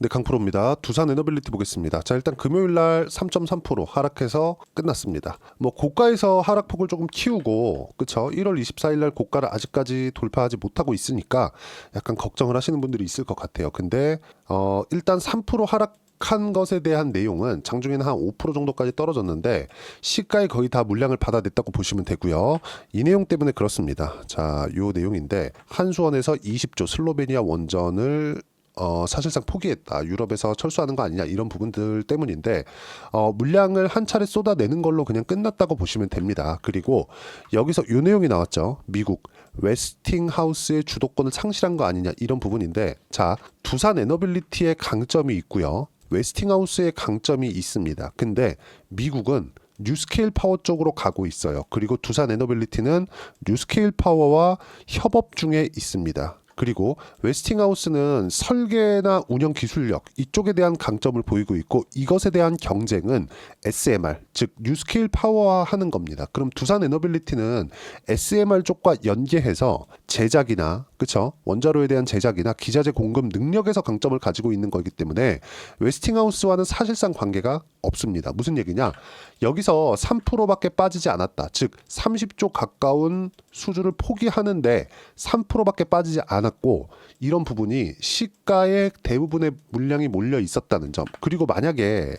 네, 강프로입니다. 두산 에너빌리티 보겠습니다. 자, 일단 금요일날 3.3% 하락해서 끝났습니다. 뭐 고가에서 하락폭을 조금 키우고, 그쵸? 1월 24일날 고가를 아직까지 돌파하지 못하고 있으니까 약간 걱정을 하시는 분들이 있을 것 같아요. 근데 일단 3% 하락한 것에 대한 내용은 장중에는 한 5% 정도까지 떨어졌는데 시가에 거의 다 물량을 받아냈다고 보시면 되고요. 이 내용 때문에 그렇습니다. 자, 요 내용인데 한수원에서 20조 슬로베니아 원전을 사실상 포기했다. 유럽에서 철수하는 거 아니냐 이런 부분들 때문인데 물량을 한 차례 쏟아내는 걸로 그냥 끝났다고 보시면 됩니다. 그리고 여기서 이 내용이 나왔죠. 미국 웨스팅하우스의 주도권을 상실한 거 아니냐 이런 부분인데 자, 두산 에너빌리티의 강점이 있고요. 웨스팅하우스의 강점이 있습니다. 근데 미국은 뉴스케일 파워 쪽으로 가고 있어요. 그리고 두산 에너빌리티는 뉴스케일 파워와 협업 중에 있습니다. 그리고 웨스팅하우스는 설계나 운영 기술력 이쪽에 대한 강점을 보이고 있고 이것에 대한 경쟁은 SMR 즉 뉴스케일 파워화 하는 겁니다. 그럼 두산 에너빌리티는 SMR 쪽과 연계해서 제작이나 그쵸 원자로에 대한 제작이나 기자재 공급 능력에서 강점을 가지고 있는 거기 때문에 웨스팅하우스와는 사실상 관계가 없습니다. 무슨 얘기냐? 여기서 3%밖에 빠지지 않았다. 즉 30조 가까운 수주를 포기하는데 3%밖에 빠지지 않았고 이런 부분이 시가에 대부분의 물량이 몰려 있었다는 점. 그리고 만약에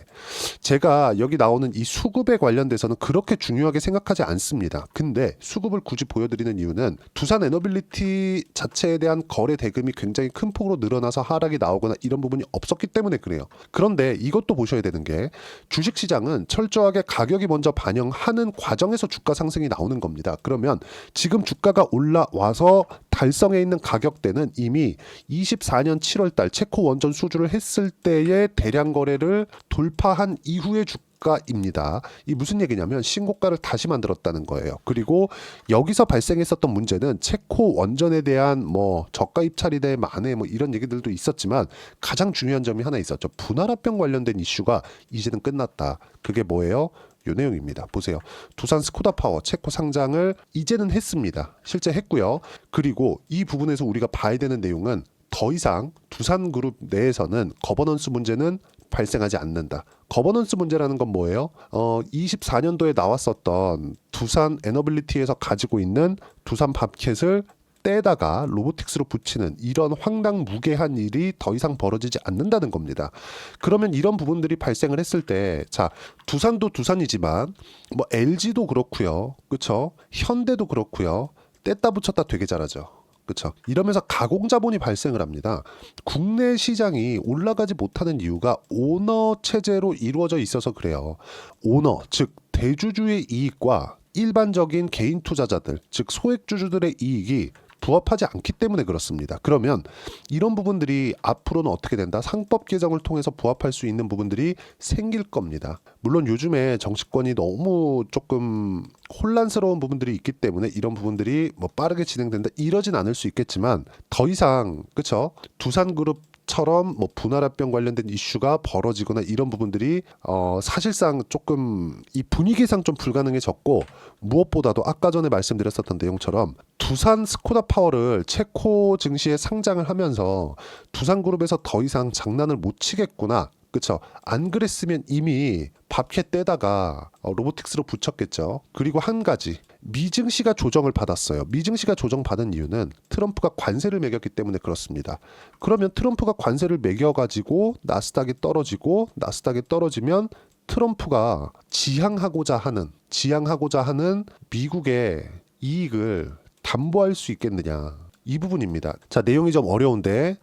제가 여기 나오는 이 수급에 관련돼서는 그렇게 중요하게 생각하지 않습니다. 근데 수급을 굳이 보여드리는 이유는 두산 에너빌리티 자체에 대한 거래 대금이 굉장히 큰 폭으로 늘어나서 하락이 나오거나 이런 부분이 없었기 때문에 그래요. 그런데 이것도 보셔야 되는 게 주식시장은 철저하게 가격이 먼저 반영하는 과정에서 주가 상승이 나오는 겁니다. 그러면 지금 주가가 올라와서 달성해 있는 가격대는 이미 24년 7월달 체코 원전 수주를 했을 때의 대량 거래를 돌파한 이후의 주가입니다. 이 무슨 얘기냐면 신고가를 다시 만들었다는 거예요. 그리고 여기서 발생했었던 문제는 체코 원전에 대한 뭐 저가 입찰이대 만에 뭐 이런 얘기들도 있었지만 가장 중요한 점이 하나 있었죠. 분할합병 관련된 이슈가 이제는 끝났다. 그게 뭐예요? 요 내용입니다. 보세요. 두산 스코다파워 체코 상장을 이제는 했습니다. 실제 했고요. 그리고 이 부분에서 우리가 봐야 되는 내용은 더 이상 두산그룹 내에서는 거버넌스 문제는 발생하지 않는다. 거버넌스 문제라는 건 뭐예요? 24년도에 나왔었던 두산 에너빌리티에서 가지고 있는 두산 밥켓을 떼다가 로보틱스로 붙이는 이런 황당무계한 일이 더 이상 벌어지지 않는다는 겁니다. 그러면 이런 부분들이 발생을 했을 때, 자, 두산도 두산이지만 뭐 LG도 그렇고요, 그렇죠? 현대도 그렇고요. 뗐다 붙였다 되게 잘하죠. 그렇죠. 이러면서 가공자본이 발생을 합니다. 국내 시장이 올라가지 못하는 이유가 오너 체제로 이루어져 있어서 그래요. 오너, 즉 대주주의 이익과 일반적인 개인 투자자들, 즉 소액주주들의 이익이 부합하지 않기 때문에 그렇습니다. 그러면 이런 부분들이 앞으로는 어떻게 된다? 상법 개정을 통해서 부합할 수 있는 부분들이 생길 겁니다. 물론 요즘에 정치권이 너무 조금 혼란스러운 부분들이 있기 때문에 이런 부분들이 뭐 빠르게 진행된다 이러진 않을 수 있겠지만 더 이상 그쵸? 두산그룹 처럼 뭐 분할합병 관련된 이슈가 벌어지거나 이런 부분들이 사실상 조금 이 분위기상 좀 불가능해졌고 무엇보다도 아까 전에 말씀드렸었던 내용처럼 두산 스코다 파워를 체코 증시에 상장을 하면서 두산그룹에서 더 이상 장난을 못 치겠구나. 그쵸? 안 그랬으면 이미 밥켓 떼다가 로보틱스로 붙였겠죠. 그리고 한 가지 미증시가 조정을 받았어요. 미증시가 조정받은 이유는 트럼프가 관세를 매겼기 때문에 그렇습니다. 그러면 트럼프가 관세를 매겨가지고 나스닥이 떨어지고 나스닥이 떨어지면 트럼프가 지향하고자 하는 미국의 이익을 담보할 수 있겠느냐 이 부분입니다. 자, 내용이 좀 어려운데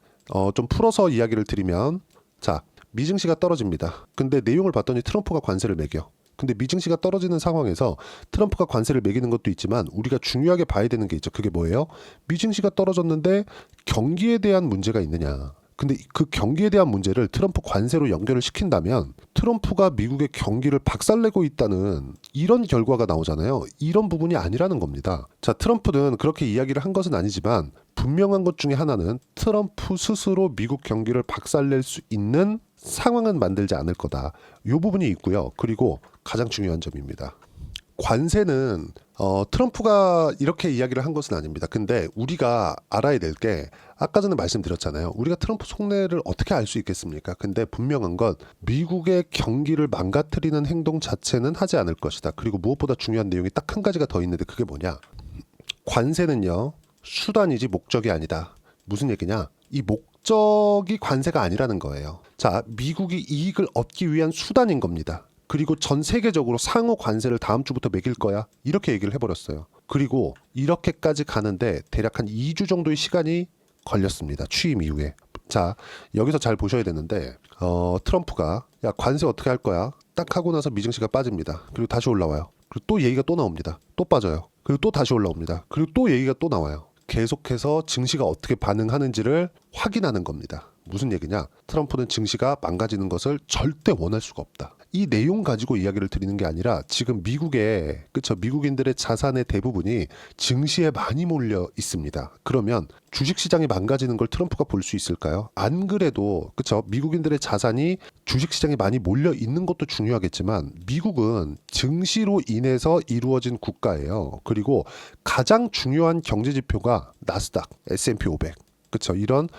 좀 풀어서 이야기를 드리면 자, 미증시가 떨어집니다. 근데 내용을 봤더니 트럼프가 관세를 매겨. 근데 미증시가 떨어지는 상황에서 트럼프가 관세를 매기는 것도 있지만 우리가 중요하게 봐야 되는 게 있죠. 그게 뭐예요? 미증시가 떨어졌는데 경기에 대한 문제가 있느냐. 근데 그 경기에 대한 문제를 트럼프 관세로 연결을 시킨다면 트럼프가 미국의 경기를 박살내고 있다는 이런 결과가 나오잖아요. 이런 부분이 아니라는 겁니다. 자, 트럼프는 그렇게 이야기를 한 것은 아니지만 분명한 것 중에 하나는 트럼프 스스로 미국 경기를 박살낼 수 있는 상황은 만들지 않을 거다. 이 부분이 있고요. 그리고 가장 중요한 점입니다. 관세는 트럼프가 이렇게 이야기를 한 것은 아닙니다. 근데 우리가 알아야 될 게 아까 전에 말씀드렸잖아요. 우리가 트럼프 속내를 어떻게 알 수 있겠습니까? 근데 분명한 건 미국의 경기를 망가뜨리는 행동 자체는 하지 않을 것이다. 그리고 무엇보다 중요한 내용이 딱 한 가지가 더 있는데 그게 뭐냐? 관세는요, 수단이지 목적이 아니다. 무슨 얘기냐? 이 목적이 관세가 아니라는 거예요. 자, 미국이 이익을 얻기 위한 수단인 겁니다. 그리고 전 세계적으로 상호 관세를 다음 주부터 매길 거야. 이렇게 얘기를 해버렸어요. 그리고 이렇게까지 가는데 대략 한 2주 정도의 시간이 걸렸습니다. 취임 이후에. 자, 여기서 잘 보셔야 되는데 트럼프가 야 관세 어떻게 할 거야? 딱 하고 나서 미증시가 빠집니다. 그리고 다시 올라와요. 그리고 또 얘기가 또 나옵니다. 또 빠져요. 그리고 또 다시 올라옵니다. 그리고 또 얘기가 또 나와요. 계속해서 증시가 어떻게 반응하는지를 확인하는 겁니다. 무슨 얘기냐? 트럼프는 증시가 망가지는 것을 절대 원할 수가 없다. 이 내용 가지고 이야기를 드리는 게 아니라 지금 미국의 그쵸 미국인들의 자산의 대부분이 증시에 많이 몰려 있습니다. 그러면 주식시장이 망가지는 걸 트럼프가 볼 수 있을까요? 안 그래도 그쵸 미국인들의 자산이 주식시장에 많이 몰려 있는 것도 중요하겠지만 미국은 증시로 인해서 이루어진 국가예요. 그리고 가장 중요한 경제 지표가 나스닥, S&P 500 그쵸 이런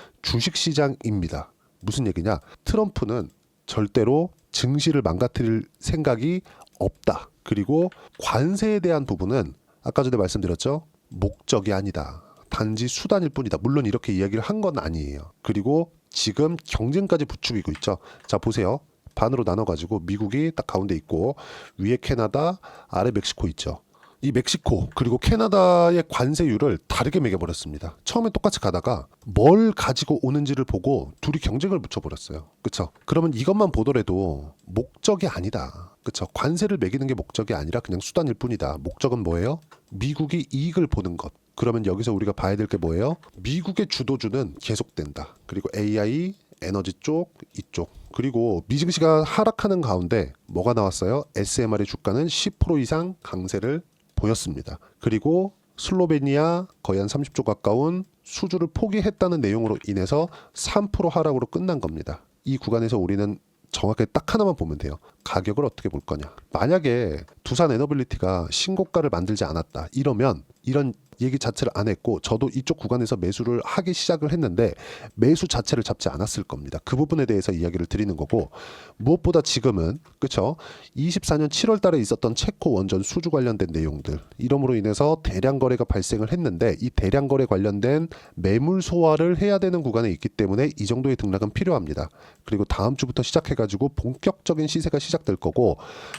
주식시장입니다. 무슨 얘기냐? 트럼프는 절대로 증시를 망가뜨릴 생각이 없다. 그리고 관세에 대한 부분은 아까 전에 말씀드렸죠. 목적이 아니다. 단지 수단일 뿐이다. 물론 이렇게 이야기를 한 건 아니에요. 그리고 지금 경쟁까지 부추기고 있죠. 자 보세요. 반으로 나눠가지고 미국이 딱 가운데 있고 위에 캐나다, 아래 멕시코 있죠. 이 멕시코 그리고 캐나다의 관세율을 다르게 매겨버렸습니다. 처음에 똑같이 가다가 뭘 가지고 오는지를 보고 둘이 경쟁을 붙여버렸어요. 그쵸? 그러면 이것만 보더라도 목적이 아니다. 그쵸? 관세를 매기는 게 목적이 아니라 그냥 수단일 뿐이다. 목적은 뭐예요? 미국이 이익을 보는 것. 그러면 여기서 우리가 봐야 될 게 뭐예요? 미국의 주도주는 계속된다. 그리고 AI, 에너지 쪽, 이쪽. 그리고 미증시가 하락하는 가운데 뭐가 나왔어요? SMR의 주가는 10% 이상 강세를 보였습니다. 그리고 슬로베니아 거의 한 30조 가까운 수주를 포기했다는 내용으로 인해서 3% 하락으로 끝난 겁니다. 이 구간에서 우리는 정확하게 딱 하나만 보면 돼요. 가격을 어떻게 볼 거냐. 만약에 두산 에너빌리티가 신고가를 만들지 않았다. 이러면 이런 얘기 자체를 안 했고 저도 이쪽 구간에서 매수를 하기 시작을 했는데 매수 자체를 잡지 않았을 겁니다. 그 부분에 대해서 이야기를 드리는 거고 무엇보다 지금은 그쵸 24년 7월 달에 있었던 체코 원전 수주 관련된 내용들 이러므로 인해서 대량 거래가 발생을 했는데 이 대량 거래 관련된 매물 소화를 해야 되는 구간에 있기 때문에 이 정도의 등락은 필요합니다. 그리고 다음 주부터 시작해가지고 본격적인 시세가 시작될 거고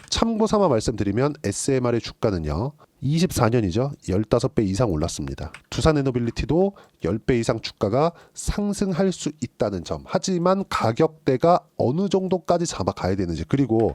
참고 삼아 말씀드리면 SMR의 주가는요 24년이죠. 15배 이상 올랐습니다. 두산에너빌리티도 10배 이상 주가가 상승할 수 있다는 점. 하지만 가격대가 어느 정도까지 잡아가야 되는지. 그리고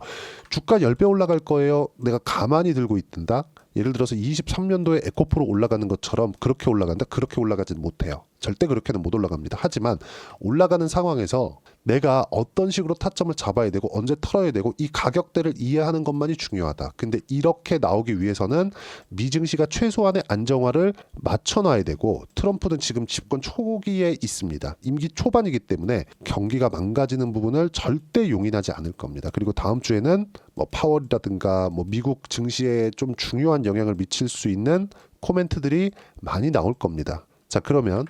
주가 10배 올라갈 거예요. 내가 가만히 들고 있든다. 예를 들어서 23년도에 에코프로 올라가는 것처럼 그렇게 올라간다? 그렇게 올라가지는 못해요. 절대 그렇게는 못 올라갑니다. 하지만 올라가는 상황에서 내가 어떤 식으로 타점을 잡아야 되고 언제 털어야 되고 이 가격대를 이해하는 것만이 중요하다. 근데 이렇게 나오기 위해서는 미증시가 최소한의 안정화를 맞춰놔야 되고 트럼프는 지금 집권 초기에 있습니다. 임기 초반이기 때문에 경기가 망가지는 부분을 절대 용인하지 않을 겁니다. 그리고 다음 주에는 뭐 파월이라든가 뭐 미국 증시에 좀 중요한 영향을 미칠 수 있는 코멘트들이 많이 나올 겁니다. 자 그러면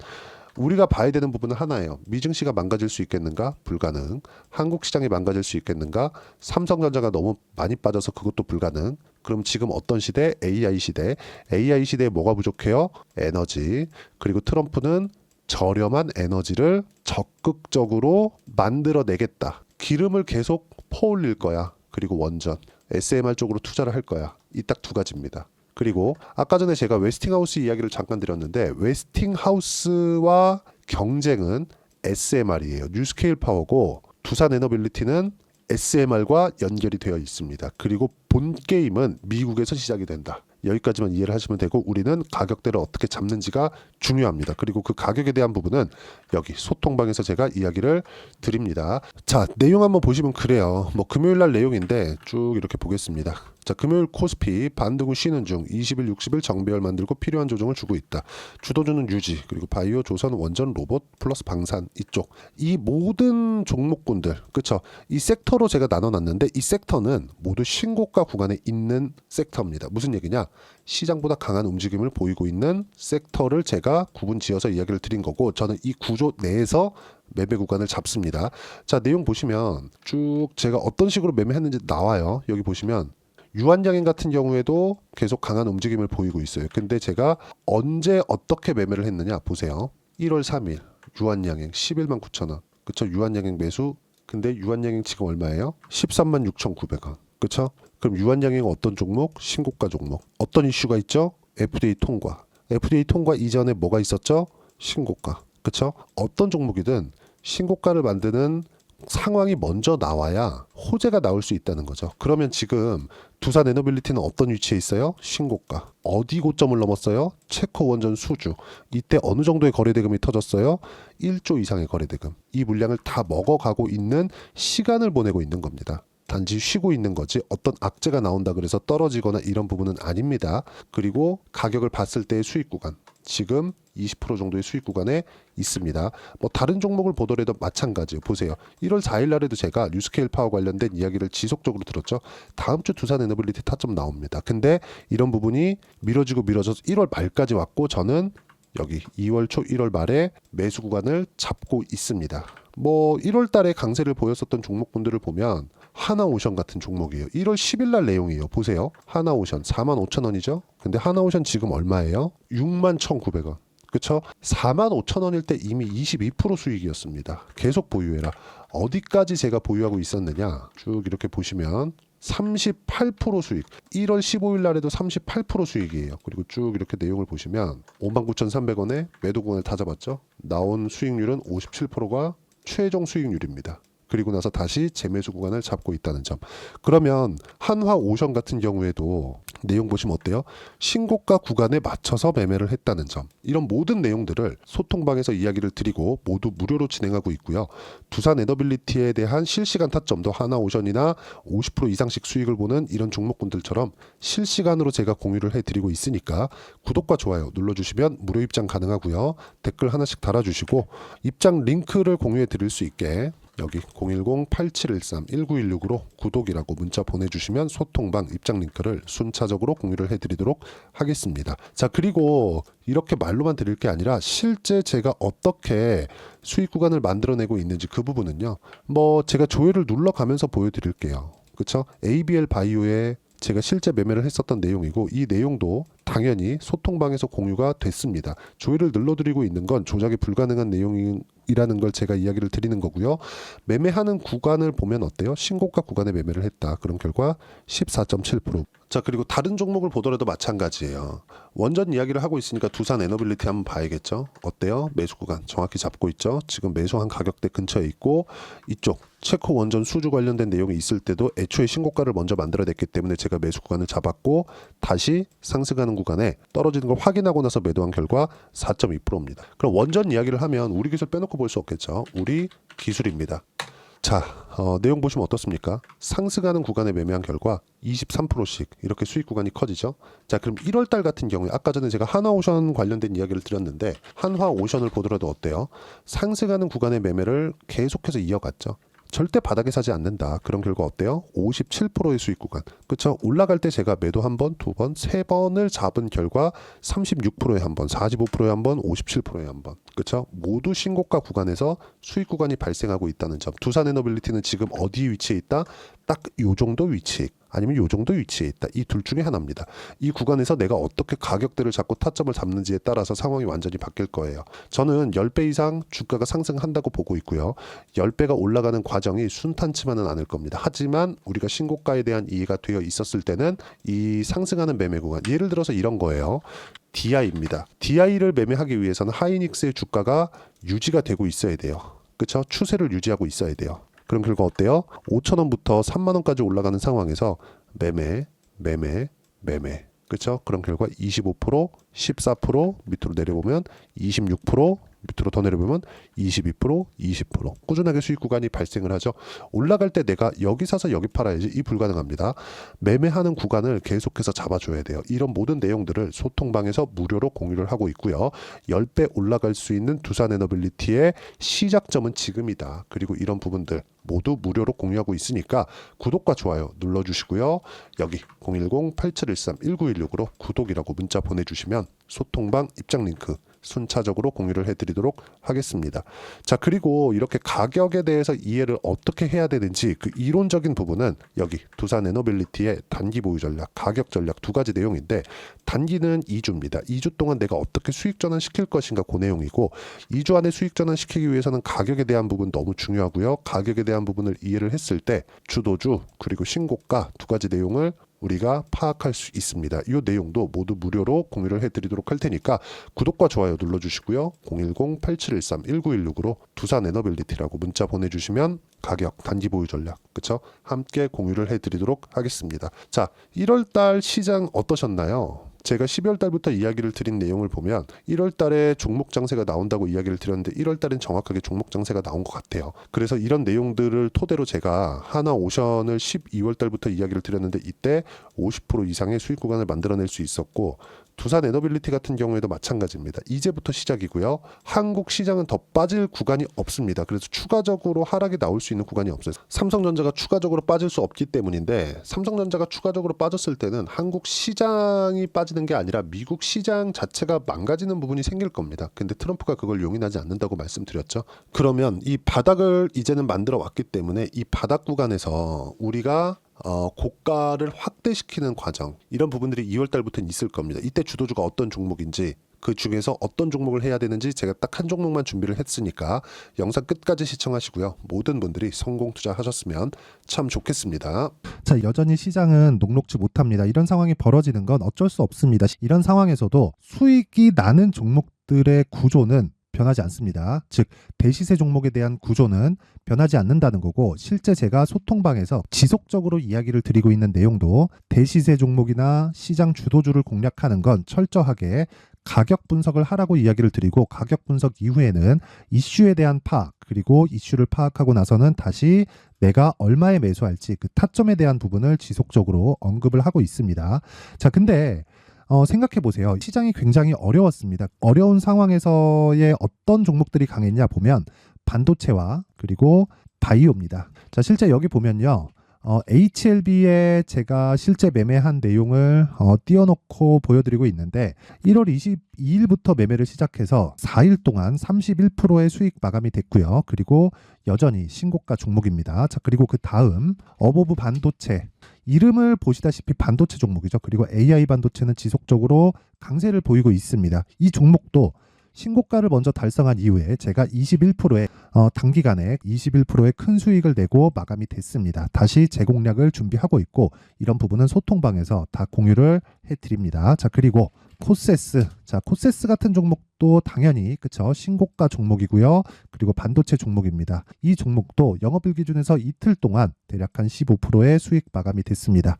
우리가 봐야 되는 부분은 하나예요. 미증시가 망가질 수 있겠는가? 불가능. 한국 시장이 망가질 수 있겠는가? 삼성전자가 너무 많이 빠져서 그것도 불가능. 그럼 지금 어떤 시대? AI 시대. AI 시대에 뭐가 부족해요? 에너지. 그리고 트럼프는 저렴한 에너지를 적극적으로 만들어내겠다. 기름을 계속 퍼올릴 거야. 그리고 원전, SMR 쪽으로 투자를 할 거야. 이 딱 두 가지입니다. 그리고 아까 전에 제가 웨스팅하우스 이야기를 잠깐 드렸는데 웨스팅하우스와 경쟁은 SMR이에요. 뉴스케일 파워고 두산에너빌리티는 SMR과 연결이 되어 있습니다. 그리고 본 게임은 미국에서 시작이 된다. 여기까지만 이해를 하시면 되고 우리는 가격대를 어떻게 잡는지가 중요합니다. 그리고 그 가격에 대한 부분은 여기 소통방에서 제가 이야기를 드립니다. 자, 내용 한번 보시면 그래요. 뭐 금요일 날 내용인데 쭉 이렇게 보겠습니다. 자, 금요일 코스피 반등 후 쉬는 중 20일, 60일 정배열 만들고 필요한 조정을 주고 있다. 주도주는 유지, 그리고 바이오, 조선, 원전, 로봇, 플러스 방산 이쪽. 이 모든 종목군들, 그쵸? 이 섹터로 제가 나눠놨는데 이 섹터는 모두 신고가 구간에 있는 섹터입니다. 무슨 얘기냐? 시장보다 강한 움직임을 보이고 있는 섹터를 제가 구분 지어서 이야기를 드린 거고, 저는 이 구조 내에서 매매 구간을 잡습니다. 자, 내용 보시면 쭉 제가 어떤 식으로 매매했는지 나와요. 여기 보시면 유한양행 같은 경우에도 계속 강한 움직임을 보이고 있어요. 근데 제가 언제 어떻게 매매를 했느냐 보세요. 1월 3일 유한양행 11만 9천 원. 그쵸? 유한양행 매수. 근데 유한양행 지금 얼마예요? 13만 6,900원. 그쵸? 그럼 유한양행 어떤 종목? 신고가 종목. 어떤 이슈가 있죠? FDA 통과. FDA 통과 이전에 뭐가 있었죠? 신고가. 그쵸? 어떤 종목이든 신고가를 만드는 상황이 먼저 나와야 호재가 나올 수 있다는 거죠. 그러면 지금 두산 에너빌리티는 어떤 위치에 있어요? 신고가. 어디 고점을 넘었어요? 체코 원전 수주. 이때 어느 정도의 거래대금이 터졌어요? 1조 이상의 거래대금. 이 물량을 다 먹어가고 있는 시간을 보내고 있는 겁니다. 단지 쉬고 있는 거지 어떤 악재가 나온다 그래서 떨어지거나 이런 부분은 아닙니다. 그리고 가격을 봤을 때의 수익 구간. 지금 20% 정도의 수익 구간에 있습니다. 뭐 다른 종목을 보더라도 마찬가지예요. 보세요. 1월 4일 날에도 제가 뉴스케일 파워 관련된 이야기를 지속적으로 들었죠. 다음 주 두산 에너빌리티 타점 나옵니다. 근데 이런 부분이 미뤄지고 미뤄져서 1월 말까지 왔고 저는 여기 2월 초 1월 말에 매수 구간을 잡고 있습니다. 뭐 1월 달에 강세를 보였었던 종목분들을 보면 하나오션 같은 종목이에요. 1월 10일 날 내용이에요. 보세요. 하나오션 45,000원이죠. 근데 하나오션 지금 얼마예요? 61,900원. 그쵸? 45,000원일 때 이미 22% 수익이었습니다. 계속 보유해라. 어디까지 제가 보유하고 있었느냐? 쭉 이렇게 보시면 38% 수익. 1월 15일 날에도 38% 수익이에요. 그리고 쭉 이렇게 내용을 보시면 59,300원에 매도 구간을 다 잡았죠. 나온 수익률은 57%가 최종 수익률입니다. 그리고 나서 다시 재매수 구간을 잡고 있다는 점. 그러면 한화오션 같은 경우에도 내용 보시면 어때요? 신고가 구간에 맞춰서 매매를 했다는 점. 이런 모든 내용들을 소통방에서 이야기를 드리고 모두 무료로 진행하고 있고요. 두산 에너빌리티에 대한 실시간 타점도 하나오션이나 50% 이상씩 수익을 보는 이런 종목군들처럼 실시간으로 제가 공유를 해드리고 있으니까 구독과 좋아요 눌러주시면 무료 입장 가능하고요. 댓글 하나씩 달아주시고 입장 링크를 공유해 드릴 수 있게 여기 010-8713-1916으로 구독이라고 문자 보내주시면 소통방 입장 링크를 순차적으로 공유를 해드리도록 하겠습니다. 자, 그리고 이렇게 말로만 드릴 게 아니라 실제 제가 어떻게 수익 구간을 만들어내고 있는지 그 부분은요. 뭐 제가 조회를 눌러가면서 보여드릴게요. 그쵸? ABL 바이오에 제가 실제 매매를 했었던 내용이고 이 내용도 당연히 소통방에서 공유가 됐습니다. 조회를 눌러드리고 있는 건 조작이 불가능한 내용이라는 걸 제가 이야기를 드리는 거고요. 매매하는 구간을 보면 어때요? 신고가 구간에 매매를 했다. 그런 결과 14.7%. 자, 그리고 다른 종목을 보더라도 마찬가지예요. 원전 이야기를 하고 있으니까 두산 에너빌리티 한번 봐야겠죠. 어때요? 매수 구간 정확히 잡고 있죠. 지금 매수한 가격대 근처에 있고 이쪽 체코 원전 수주 관련된 내용이 있을 때도 애초에 신고가를 먼저 만들어냈기 때문에 제가 매수 구간을 잡았고 다시 상승하는 구간에 떨어지는 걸 확인하고 나서 매도한 결과 4.2%입니다. 그럼 원전 이야기를 하면 우리 기술 빼놓고 볼 수 없겠죠. 우리 기술입니다. 자, 내용 보시면 어떻습니까? 상승하는 구간에 매매한 결과 23%씩 이렇게 수익 구간이 커지죠. 자, 그럼 1월달 같은 경우에 아까 전에 제가 한화오션 관련된 이야기를 드렸는데 한화오션을 보더라도 어때요? 상승하는 구간의 매매를 계속해서 이어갔죠. 절대 바닥에 사지 않는다. 그런 결과 어때요? 57%의 수익 구간. 그쵸? 올라갈 때 제가 매도 한 번, 두 번, 세 번을 잡은 결과 36%에 한 번, 45%에 한 번, 57%에 한 번. 그쵸? 모두 신고가 구간에서 수익 구간이 발생하고 있다는 점. 두산 에너빌리티는 지금 어디 위치에 있다? 딱 요 정도 위치에 아니면 요 정도 위치에 있다. 이 둘 중에 하나입니다. 이 구간에서 내가 어떻게 가격대를 잡고 타점을 잡는지에 따라서 상황이 완전히 바뀔 거예요. 저는 10배 이상 주가가 상승한다고 보고 있고요. 10배가 올라가는 과정이 순탄치만은 않을 겁니다. 하지만 우리가 신고가에 대한 이해가 되어 있었을 때는 이 상승하는 매매 구간, 예를 들어서 이런 거예요. DI입니다. DI를 매매하기 위해서는 하이닉스의 주가가 유지가 되고 있어야 돼요. 그렇죠? 추세를 유지하고 있어야 돼요. 그럼 결과 어때요? 5,000원부터 3만원까지 올라가는 상황에서 매매. 그렇죠? 그럼 결과 25%, 14% 밑으로 내려보면 26%, 밑으로 더 내려보면 22%, 20% 꾸준하게 수익 구간이 발생을 하죠. 올라갈 때 내가 여기 사서 여기 팔아야지, 이 불가능합니다. 매매하는 구간을 계속해서 잡아줘야 돼요. 이런 모든 내용들을 소통방에서 무료로 공유를 하고 있고요. 10배 올라갈 수 있는 두산 에너빌리티의 시작점은 지금이다. 그리고 이런 부분들 모두 무료로 공유하고 있으니까 구독과 좋아요 눌러주시고요. 여기 010-8713-1916으로 구독이라고 문자 보내주시면 소통방 입장 링크 순차적으로 공유를 해드리도록 하겠습니다. 자, 그리고 이렇게 가격에 대해서 이해를 어떻게 해야 되는지 그 이론적인 부분은 여기 두산 에너빌리티의 단기 보유 전략, 가격 전략 두 가지 내용인데, 단기는 2주입니다. 2주 동안 내가 어떻게 수익 전환 시킬 것인가, 그 내용이고, 2주 안에 수익 전환 시키기 위해서는 가격에 대한 부분 너무 중요하고요. 가격에 대한 부분을 이해를 했을 때 주도주 그리고 신고가 두 가지 내용을 우리가 파악할 수 있습니다. 이 내용도 모두 무료로 공유를 해드리도록 할 테니까 구독과 좋아요 눌러주시고요. 010-8713-1916으로 두산 에너빌리티라고 문자 보내주시면 가격, 단기 보유 전략, 그쵸? 함께 공유를 해드리도록 하겠습니다. 자, 1월달 시장 어떠셨나요? 제가 12월 달부터 이야기를 드린 내용을 보면 1월 달에 종목 장세가 나온다고 이야기를 드렸는데 1월 달엔 정확하게 종목 장세가 나온 것 같아요. 그래서 이런 내용들을 토대로 제가 하나오션을 12월 달부터 이야기를 드렸는데 이때 50% 이상의 수익 구간을 만들어낼 수 있었고, 두산 에너빌리티 같은 경우에도 마찬가지입니다. 이제부터 시작이고요. 한국 시장은 더 빠질 구간이 없습니다. 그래서 추가적으로 하락이 나올 수 있는 구간이 없어요. 삼성전자가 추가적으로 빠질 수 없기 때문인데, 삼성전자가 추가적으로 빠졌을 때는 한국 시장이 빠지는 게 아니라 미국 시장 자체가 망가지는 부분이 생길 겁니다. 근데 트럼프가 그걸 용인하지 않는다고 말씀드렸죠. 그러면 이 바닥을 이제는 만들어 왔기 때문에 이 바닥 구간에서 우리가 고가를 확대시키는 과정, 이런 부분들이 2월 달부터는 있을 겁니다. 이때 주도주가 어떤 종목인지, 그 중에서 어떤 종목을 해야 되는지 제가 딱 한 종목만 준비를 했으니까 영상 끝까지 시청하시고요. 모든 분들이 성공 투자하셨으면 참 좋겠습니다. 자, 여전히 시장은 녹록지 못합니다. 이런 상황이 벌어지는 건 어쩔 수 없습니다. 이런 상황에서도 수익이 나는 종목들의 구조는 변하지 않습니다. 즉, 대시세 종목에 대한 구조는 변하지 않는다는 거고, 실제 제가 소통방에서 지속적으로 이야기를 드리고 있는 내용도 대시세 종목이나 시장 주도주를 공략하는 건 철저하게 가격 분석을 하라고 이야기를 드리고, 가격 분석 이후에는 이슈에 대한 파악, 그리고 이슈를 파악하고 나서는 다시 내가 얼마에 매수할지 그 타점에 대한 부분을 지속적으로 언급을 하고 있습니다. 자, 근데 생각해 보세요. 시장이 굉장히 어려웠습니다. 어려운 상황에서의 어떤 종목들이 강했냐 보면 반도체와 그리고 바이오입니다. 자, 실제 여기 보면요. HLB에 제가 실제 매매한 내용을 띄워놓고 보여드리고 있는데, 1월 22일부터 매매를 시작해서 4일 동안 31%의 수익 마감이 됐고요. 그리고 여전히 신고가 종목입니다. 자, 그리고 그 다음 어보브 반도체, 이름을 보시다시피 반도체 종목이죠. 그리고 AI 반도체는 지속적으로 강세를 보이고 있습니다. 이 종목도 신고가를 먼저 달성한 이후에 제가 21%의 단기간에 21%의 큰 수익을 내고 마감이 됐습니다. 다시 재공략을 준비하고 있고, 이런 부분은 소통방에서 다 공유를 해드립니다. 자, 그리고 코세스, 자, 코세스 같은 종목도 당연히 그쵸, 신고가 종목이고요. 그리고 반도체 종목입니다. 이 종목도 영업일 기준에서 이틀 동안 대략 한 15%의 수익 마감이 됐습니다.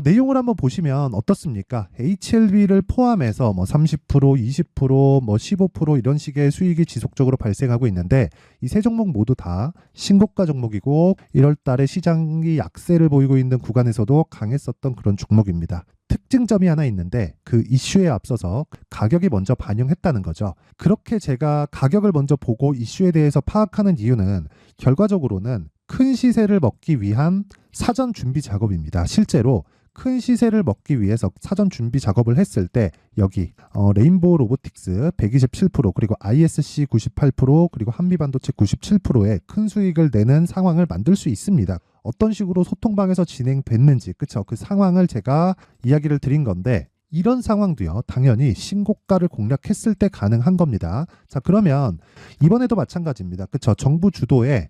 내용을 한번 보시면 어떻습니까? HLB를 포함해서 뭐 30%, 20%, 뭐 15% 이런 식의 수익이 지속적으로 발생하고 있는데, 이 세 종목 모두 다 신고가 종목이고 1월 달에 시장이 약세를 보이고 있는 구간에서도 강했었던 그런 종목입니다. 특징점이 하나 있는데, 그 이슈에 앞서서 가격이 먼저 반영했다는 거죠. 그렇게 제가 가격을 먼저 보고 이슈에 대해서 파악하는 이유는 결과적으로는 큰 시세를 먹기 위한 사전 준비 작업입니다. 실제로 큰 시세를 먹기 위해서 사전 준비 작업을 했을 때 여기 레인보우 로보틱스 127%, 그리고 ISC 98%, 그리고 한미반도체 97%의 큰 수익을 내는 상황을 만들 수 있습니다. 어떤 식으로 소통방에서 진행됐는지, 그쵸? 그 상황을 제가 이야기를 드린 건데, 이런 상황도요, 당연히 신고가를 공략했을 때 가능한 겁니다. 자, 그러면 이번에도 마찬가지입니다. 그쵸? 정부 주도의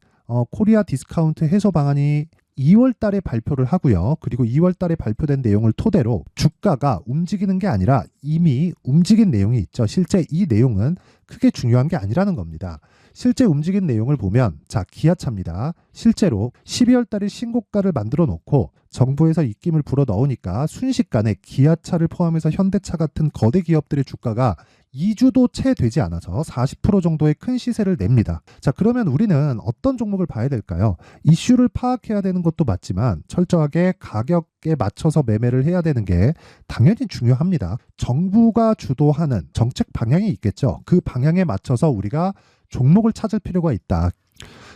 코리아 디스카운트 해소 방안이 2월 달에 발표를 하고요. 그리고 2월 달에 발표된 내용을 토대로 주가가 움직이는 게 아니라 이미 움직인 내용이 있죠. 실제 이 내용은 크게 중요한 게 아니라는 겁니다. 실제 움직인 내용을 보면 자, 기아차입니다. 실제로 12월 달에 신고가를 만들어 놓고 정부에서 입김을 불어 넣으니까 순식간에 기아차를 포함해서 현대차 같은 거대 기업들의 주가가 2주도 채 되지 않아서 40% 정도의 큰 시세를 냅니다. 자, 그러면 우리는 어떤 종목을 봐야 될까요? 이슈를 파악해야 되는 것도 맞지만 철저하게 가격에 맞춰서 매매를 해야 되는 게 당연히 중요합니다. 정부가 주도하는 정책 방향이 있겠죠. 그 방향에 맞춰서 우리가 종목을 찾을 필요가 있다.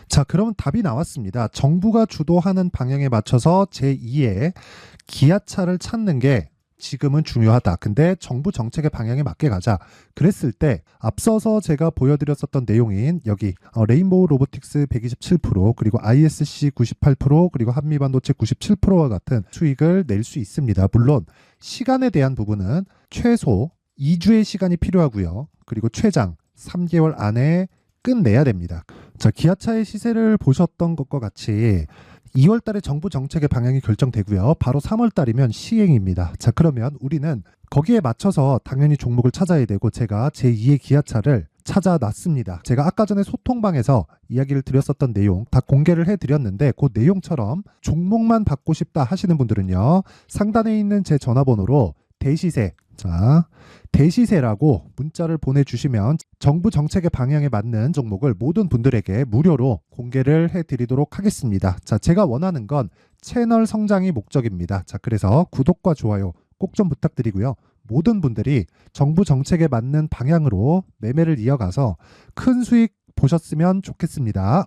자, 그럼 답이 나왔습니다. 정부가 주도하는 방향에 맞춰서 제2의 기아차를 찾는 게 지금은 중요하다. 근데 정부 정책의 방향에 맞게 가자. 그랬을 때 앞서서 제가 보여드렸었던 내용인 여기 레인보우 로보틱스 127% 그리고 ISC 98% 그리고 한미반도체 97%와 같은 수익을 낼 수 있습니다. 물론 시간에 대한 부분은 최소 2주의 시간이 필요하고요. 그리고 최장 3개월 안에 끝내야 됩니다. 자, 기아차의 시세를 보셨던 것과 같이 2월 달에 정부 정책의 방향이 결정되고요. 바로 3월 달이면 시행입니다. 자, 그러면 우리는 거기에 맞춰서 당연히 종목을 찾아야 되고 제가 제2의 기아차를 찾아놨습니다. 제가 아까 전에 소통방에서 이야기를 드렸었던 내용 다 공개를 해드렸는데 그 내용처럼 종목만 받고 싶다 하시는 분들은요. 상단에 있는 제 전화번호로 대시세, 자, 대시세라고 문자를 보내주시면 정부 정책의 방향에 맞는 종목을 모든 분들에게 무료로 공개를 해드리도록 하겠습니다. 자, 제가 원하는 건 채널 성장이 목적입니다. 자, 그래서 구독과 좋아요 꼭 좀 부탁드리고요. 모든 분들이 정부 정책에 맞는 방향으로 매매를 이어가서 큰 수익 보셨으면 좋겠습니다.